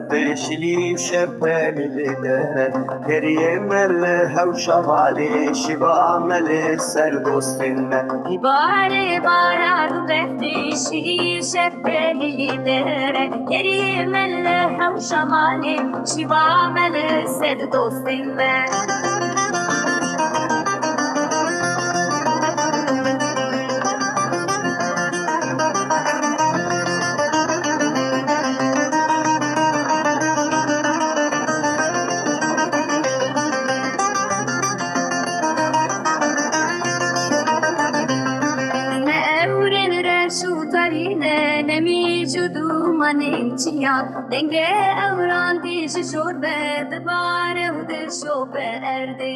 بشلی شبلی داره گریه مل هوشم علی شیوا مل سر دوستینه باره بارا بفتی شلی شبلی داره گریه مل هوشم علی شیوا مل سر دوستینه منینچیا دنگه اوران دیش شور به دبار و دل شو به ارده